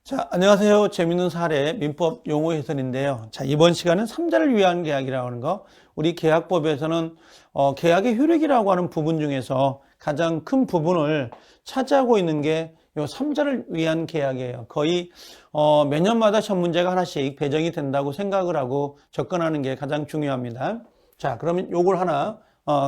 자, 안녕하세요. 재밌는 사례 민법 용어 해설인데요. 자, 이번 시간은 삼자를 위한 계약이라고 하는 거. 우리 계약법에서는 계약의 효력이라고 하는 부분 중에서 가장 큰 부분을 차지하고 있는 게 요 삼자를 위한 계약이에요. 거의 몇 년마다 시험 문제가 하나씩 배정이 된다고 생각을 하고 접근하는 게 가장 중요합니다. 자, 그러면 요걸 하나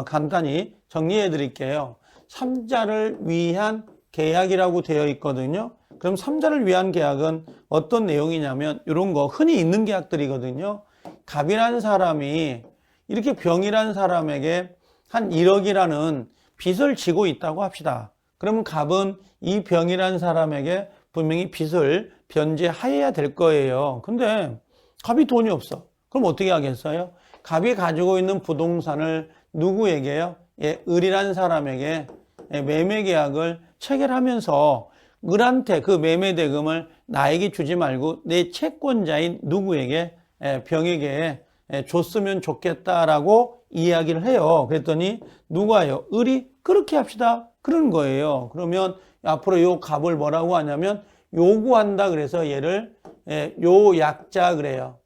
간단히 정리해 드릴게요. 삼자를 위한 계약이라고 되어 있거든요. 그럼 삼자를 위한 계약은 어떤 내용이냐면 이런 거 흔히 있는 계약들이거든요. 갑이라는 사람이 이렇게 병이라는 사람에게 한 1억이라는 빚을 지고 있다고 합시다. 그러면 갑은 이 병이라는 사람에게 분명히 빚을 변제하여야 될 거예요. 근데 갑이 돈이 없어. 그럼 어떻게 하겠어요? 갑이 가지고 있는 부동산을 누구에게요? 을이라는 사람에게 매매 계약을 체결하면서 을한테 그 매매 대금을 나에게 주지 말고 내 채권자인 누구에게 병에게 줬으면 좋겠다라고 이야기를 해요. 그랬더니 누가요? 을이 그렇게 합시다. 그런 거예요. 그러면 앞으로 요 갑을 뭐라고 하냐면 요구한다. 그래서 얘를 요약자 그래요.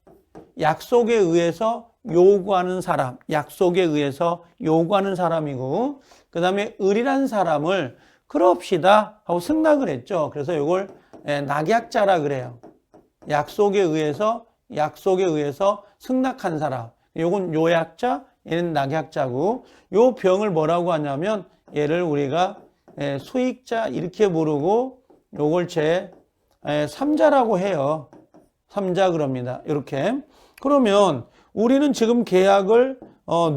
약속에 의해서 요구하는 사람, 약속에 의해서 요구하는 사람이고, 그 다음에 을이라는 사람을 그럽시다 하고 승낙을 했죠. 그래서 이걸 낙약자라 그래요. 약속에 의해서 승낙한 사람. 요건 요약자, 얘는 낙약자고, 요 병을 뭐라고 하냐면 얘를 우리가 수익자 이렇게 부르고 요걸 제 3자라고 해요. 3자 그럽니다. 이렇게. 그러면 우리는 지금 계약을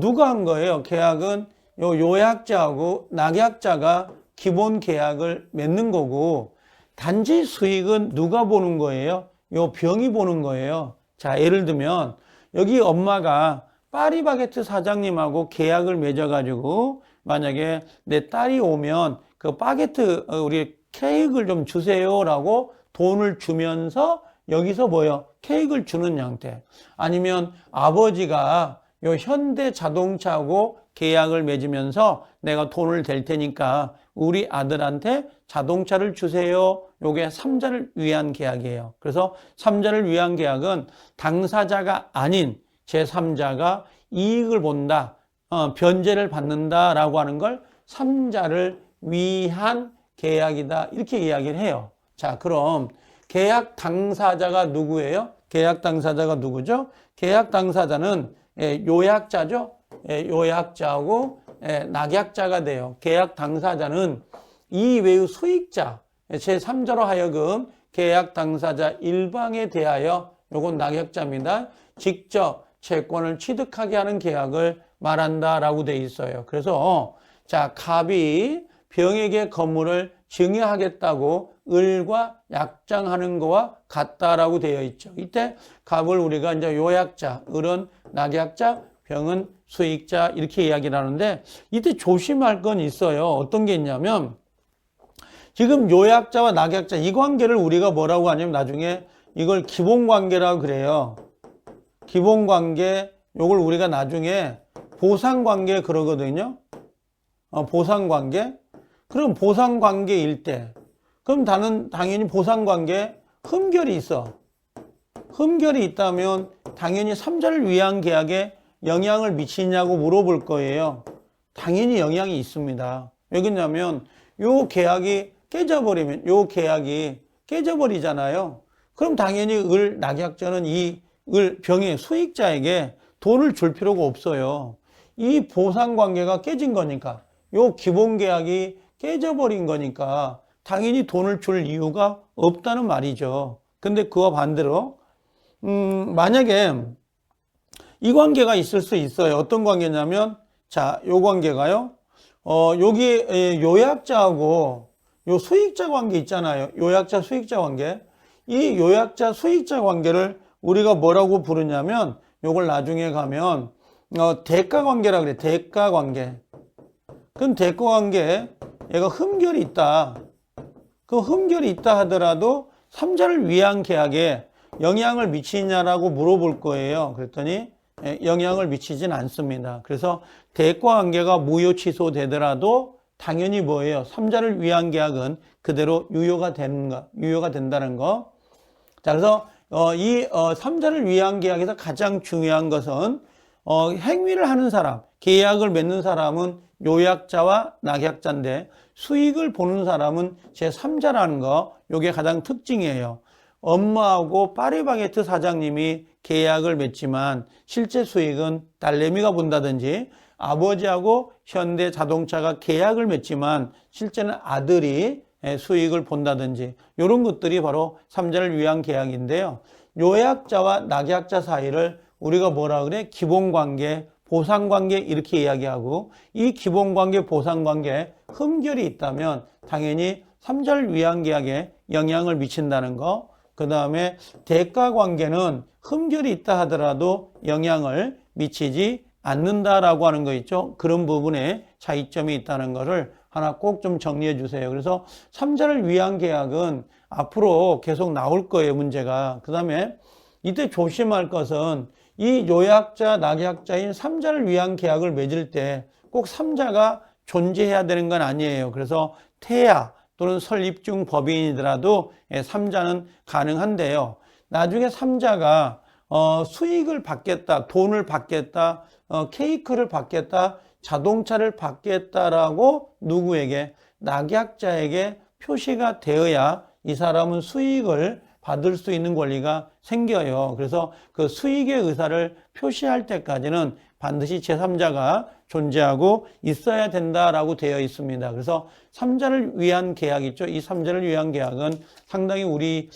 누가 한 거예요? 계약은 요약자하고 낙약자가 기본 계약을 맺는 거고, 단지 수익은 누가 보는 거예요? 요 병이 보는 거예요. 자, 예를 들면 여기 엄마가 파리바게트 사장님하고 계약을 맺어가지고 만약에 내 딸이 오면 그 바게트 우리 케이크를 좀 주세요라고 돈을 주면서 여기서 뭐요? 케이크를 주는 형태. 아니면 아버지가 요 현대 자동차하고 계약을 맺으면서 내가 돈을 댈 테니까 우리 아들한테 자동차를 주세요. 요게 삼자를 위한 계약이에요. 그래서 삼자를 위한 계약은 당사자가 아닌 제3자가 이익을 본다, 변제를 받는다라고 하는 걸 삼자를 위한 계약이다. 이렇게 이야기를 해요. 자, 그럼 계약 당사자가 누구예요? 계약 당사자가 누구죠? 계약 당사자는 요약자죠. 요약자하고 낙약자가 돼요. 계약 당사자는 이외의 수익자, 제3자로 하여금 계약 당사자 일방에 대하여 요건 낙약자입니다. 직접 채권을 취득하게 하는 계약을 말한다라고 돼 있어요. 그래서 자, 갑이 병에게 건물을 증여하겠다고 을과 약정하는 거와 같다라고 되어 있죠. 이때 갑을 우리가 이제 요약자, 을은 낙약자, 병은 수익자 이렇게 이야기를 하는데 이때 조심할 건 있어요. 어떤 게 있냐면 지금 요약자와 낙약자 이 관계를 우리가 뭐라고 하냐면 나중에 이걸 기본관계라고 그래요. 기본관계 요걸 우리가 나중에 보상관계 그러거든요. 보상관계. 그럼 보상관계일 때 그럼 당연히 보상관계에 흠결이 있어. 흠결이 있다면 당연히 삼자를 위한 계약에 영향을 미치냐고 물어볼 거예요. 당연히 영향이 있습니다. 왜 그러냐면 요 계약이 깨져버리면 요 계약이 깨져버리잖아요. 그럼 당연히 낙약자는 이 병의 수익자에게 돈을 줄 필요가 없어요. 이 보상관계가 깨진 거니까 요 기본계약이 깨져버린 거니까 당연히 돈을 줄 이유가 없다는 말이죠. 근데 그와 반대로 만약에 이 관계가 있을 수 있어요. 어떤 관계냐면 자, 요 관계가요. 여기 요약자하고 요 수익자 관계 있잖아요. 요약자 수익자 관계. 이 요약자 수익자 관계를 우리가 뭐라고 부르냐면 요걸 나중에 가면 대가 관계라 그래. 대가 관계. 그럼 대가 관계 얘가 흠결이 있다. 그 흠결이 있다 하더라도 삼자를 위한 계약에 영향을 미치냐라고 물어볼 거예요. 그랬더니 영향을 미치진 않습니다. 그래서 대가 관계가 무효 취소되더라도 당연히 뭐예요? 삼자를 위한 계약은 그대로 유효가 된다는 거. 자, 그래서 이 삼자를 위한 계약에서 가장 중요한 것은 행위를 하는 사람, 계약을 맺는 사람은 요약자와 낙약자인데 수익을 보는 사람은 제3자라는 거, 이게 가장 특징이에요. 엄마하고 파리바게트 사장님이 계약을 맺지만 실제 수익은 딸내미가 본다든지, 아버지하고 현대자동차가 계약을 맺지만 실제는 아들이 수익을 본다든지, 이런 것들이 바로 삼자를 위한 계약인데요. 요약자와 낙약자 사이를 우리가 뭐라 그래? 기본관계, 보상관계 이렇게 이야기하고, 이 기본관계, 보상관계에 흠결이 있다면 당연히 삼자를 위한 계약에 영향을 미친다는 거. 그 다음에 대가관계는 흠결이 있다 하더라도 영향을 미치지 않는다라고 하는 거 있죠. 그런 부분에 차이점이 있다는 거를 하나 꼭 좀 정리해 주세요. 그래서 삼자를 위한 계약은 앞으로 계속 나올 거예요, 문제가. 그 다음에 이때 조심할 것은 이 요약자, 낙약자인 삼자를 위한 계약을 맺을 때 꼭 삼자가 존재해야 되는 건 아니에요. 그래서 태야 또는 설립 중 법인이더라도 삼자는 가능한데요. 나중에 삼자가 수익을 받겠다, 돈을 받겠다, 케이크를 받겠다, 자동차를 받겠다라고 누구에게? 낙약자에게 표시가 되어야 이 사람은 수익을 받을 수 있는 권리가 생겨요. 그래서 그 수익의 의사를 표시할 때까지는 반드시 제3자가 존재하고 있어야 된다라고 되어 있습니다. 그래서 삼자를 위한 계약 있죠. 이 삼자를 위한 계약은 상당히 우리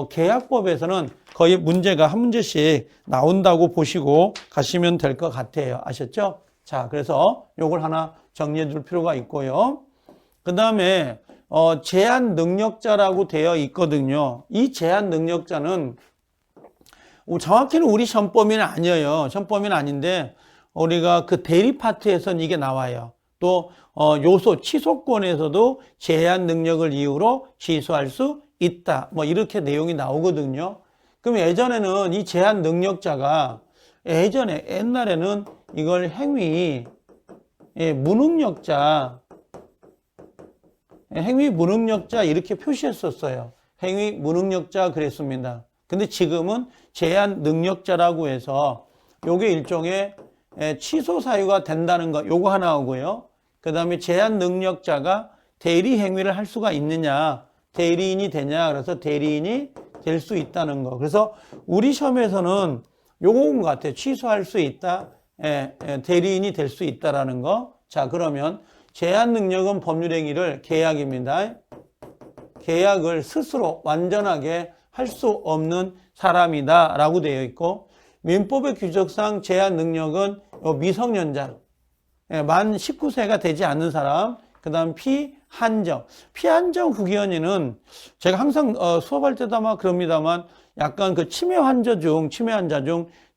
계약법에서는 거의 문제가 한 문제씩 나온다고 보시고 가시면 될 것 같아요. 아셨죠? 자, 그래서 요걸 하나 정리해 둘 필요가 있고요. 그 다음에 제한 능력자라고 되어 있거든요. 이 제한 능력자는 정확히는 우리 시험범위는 아니에요. 시험범위는 아닌데 우리가 그 대리 파트에서는 이게 나와요. 또 요소 취소권에서도 제한 능력을 이유로 취소할 수 있다. 뭐 이렇게 내용이 나오거든요. 그럼 예전에는 이 제한 능력자가 옛날에는 이걸 행위 무능력자 이렇게 표시했었어요. 행위 무능력자 그랬습니다. 근데 지금은 제한 능력자라고 해서 요게 일종의 취소 사유가 된다는 거, 요거 하나 오고요. 그 다음에 제한 능력자가 대리 행위를 할 수가 있느냐, 대리인이 되냐, 그래서 대리인이 될 수 있다는 거. 그래서 우리 시험에서는 요거인 것 같아요. 취소할 수 있다, 대리인이 될 수 있다라는 거. 자, 그러면 제한 능력은 법률 행위를 계약입니다. 계약을 스스로 완전하게 할 수 없는 사람이다 라고 되어 있고, 민법의 규정상 제한 능력은 미성년자, 만 19세가 되지 않는 사람, 그 다음 피한정 후기현이는 제가 항상 수업할 때도 아마 그럽니다만 약간 그 치매 환자 중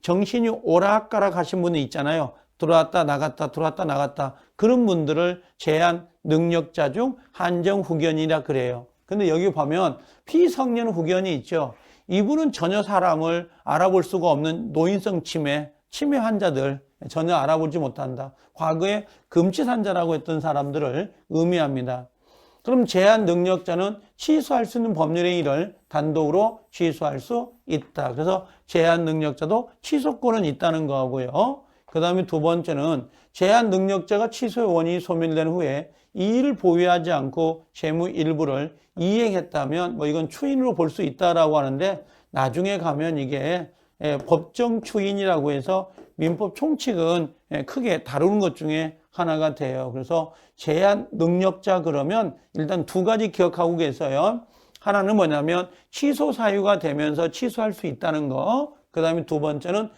정신이 오락가락 하신 분이 있잖아요. 들어왔다 나갔다 들어왔다 나갔다, 그런 분들을 제한 능력자 중 한정 후견이라 그래요. 근데 여기 보면 피성년 후견이 있죠. 이분은 전혀 사람을 알아볼 수가 없는 노인성 치매 환자들, 전혀 알아보지 못한다. 과거에 금치산자라고 했던 사람들을 의미합니다. 그럼 제한 능력자는 취소할 수 있는 법률행위를 단독으로 취소할 수 있다. 그래서 제한 능력자도 취소권은 있다는 거고요. 그 다음에 두 번째는 제한 능력자가 취소의 원인이 소멸된 후에 이 일을 보유하지 않고 채무 일부를 이행했다면 이건 추인으로 볼 수 있다라고 하는데, 나중에 가면 이게 법정 추인이라고 해서 민법 총칙은 크게 다루는 것 중에 하나가 돼요. 그래서 제한 능력자 그러면 일단 두 가지 기억하고 계세요. 하나는 뭐냐면 취소 사유가 되면서 취소할 수 있다는 거. 그 다음에 두 번째는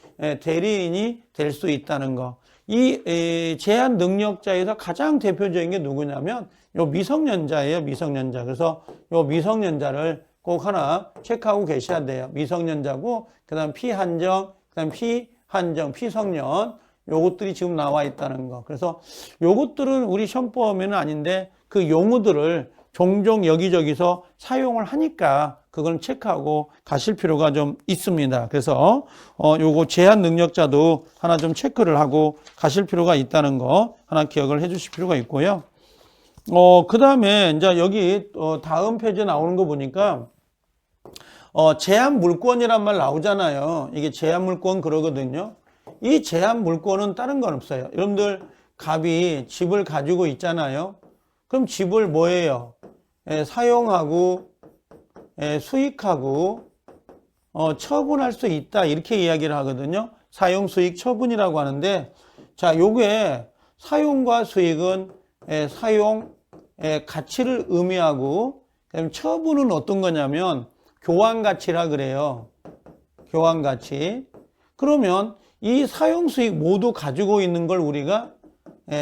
대리인이 될 수 있다는 거. 이 제한 능력자에서 가장 대표적인 게 누구냐면 요 미성년자예요. 미성년자. 그래서 요 미성년자를 꼭 하나 체크하고 계셔야 돼요. 미성년자고, 그 다음 피한정, 그 다음 피한정, 피성년, 요것들이 지금 나와 있다는 거. 그래서 요것들은 우리 시험범위는 아닌데 그 용어들을 종종 여기저기서 사용을 하니까 그걸 체크하고 가실 필요가 좀 있습니다. 그래서 요거 제한 능력자도 하나 좀 체크를 하고 가실 필요가 있다는 거 하나 기억을 해 주실 필요가 있고요. 그 다음에 이제 여기 다음 페이지에 나오는 거 보니까 제한 물권이란 말 나오잖아요. 이게 제한 물권 그러거든요. 이 제한 물권은 다른 건 없어요. 여러분들 갑이 집을 가지고 있잖아요. 그럼 집을 뭐예요? 사용하고 수익하고 처분할 수 있다 이렇게 이야기를 하거든요. 사용 수익 처분이라고 하는데 자, 요게 사용과 수익은 사용 가치를 의미하고 그다음에 처분은 어떤 거냐면 교환 가치라 그래요. 교환 가치. 그러면 이 사용 수익 모두 가지고 있는 걸 우리가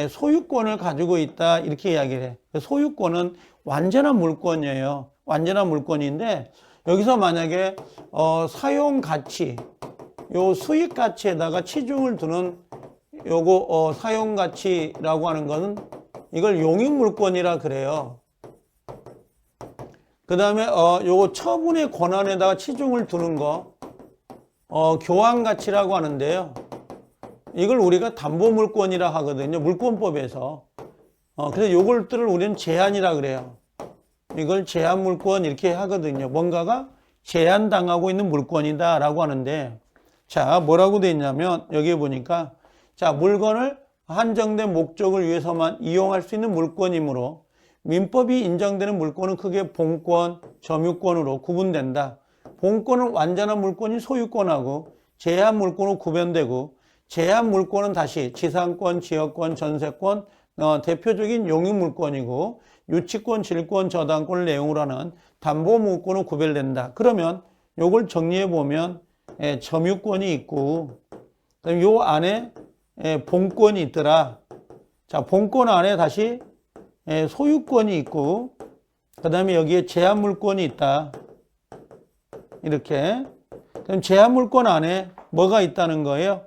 소유권을 가지고 있다 이렇게 이야기를 해. 소유권은 완전한 물권이에요. 완전한 물권인데 여기서 만약에 사용 가치, 요 수익 가치에다가 치중을 두는 요거 사용 가치라고 하는 거는 이걸 용익 물권이라 그래요. 그 다음에 요거 처분의 권한에다가 치중을 두는 거 교환 가치라고 하는데요. 이걸 우리가 담보 물권이라 하거든요. 물권법에서. 그래서 요것들을 우리는 제한이라 그래요. 이걸 제한 물권 이렇게 하거든요. 뭔가가 제한당하고 있는 물권이다 라고 하는데 자, 뭐라고 돼 있냐면 여기에 보니까 자, 물건을 한정된 목적을 위해서만 이용할 수 있는 물권이므로 민법이 인정되는 물권은 크게 본권, 점유권으로 구분된다. 본권은 완전한 물권이 소유권하고 제한 물권으로 구분되고 제한 물권은 다시 지상권, 지역권, 전세권, 대표적인 용익 물권이고 유치권, 질권, 저당권을 내용으로 하는 담보 물권으로 구별된다. 그러면 요걸 정리해 보면 점유권이 있고 요 안에 본권이 있더라. 자, 본권 안에 다시 소유권이 있고 그 다음에 여기에 제한 물권이 있다. 이렇게. 그럼 제한 물권 안에 뭐가 있다는 거예요?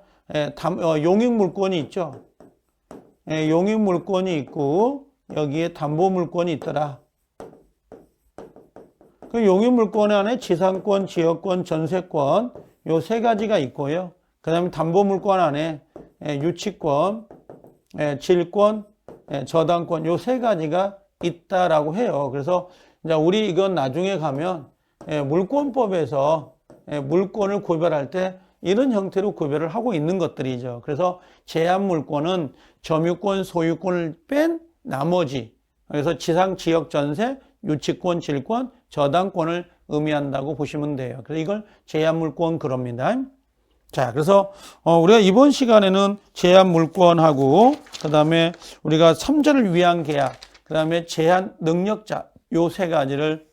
용익 물권이 있죠. 용익 물권이 있고 여기에 담보 물권이 있더라. 그 용익 물권 안에 지상권, 지역권, 전세권 요 세 가지가 있고요. 그 다음에 담보 물권 안에 유치권, 질권, 저당권 요 세 가지가 있다라고 해요. 그래서 이제 우리 이건 나중에 가면 물권법에서 물권을 구별할 때 이런 형태로 구별을 하고 있는 것들이죠. 그래서 제한 물권은 점유권, 소유권을 뺀 나머지 그래서 지상, 지역, 전세, 유치권, 질권, 저당권을 의미한다고 보시면 돼요. 그래서 이걸 제한 물권 그럽니다. 자, 그래서 우리가 이번 시간에는 제한 물권하고 그 다음에 우리가 3자를 위한 계약, 그 다음에 제한 능력자 요 세 가지를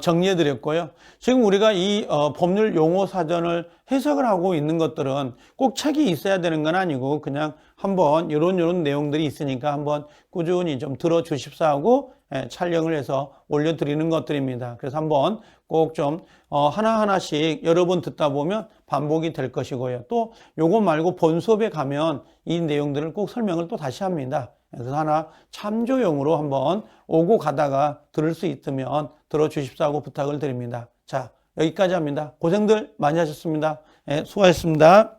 정리해 드렸고요. 지금 우리가 이 법률 용어 사전을 해석을 하고 있는 것들은 꼭 책이 있어야 되는 건 아니고 그냥 한번 이런 내용들이 있으니까 한번 꾸준히 좀 들어 주십사 하고 촬영을 해서 올려드리는 것들입니다. 그래서 한번 꼭 좀 하나하나씩 여러 번 듣다 보면 반복이 될 것이고요. 또 요거 말고 본 수업에 가면 이 내용들을 꼭 설명을 또 다시 합니다. 그래서 하나 참조용으로 한번 오고 가다가 들을 수 있으면 들어주십사 하고 부탁을 드립니다. 자, 여기까지 합니다. 고생들 많이 하셨습니다. 수고하셨습니다.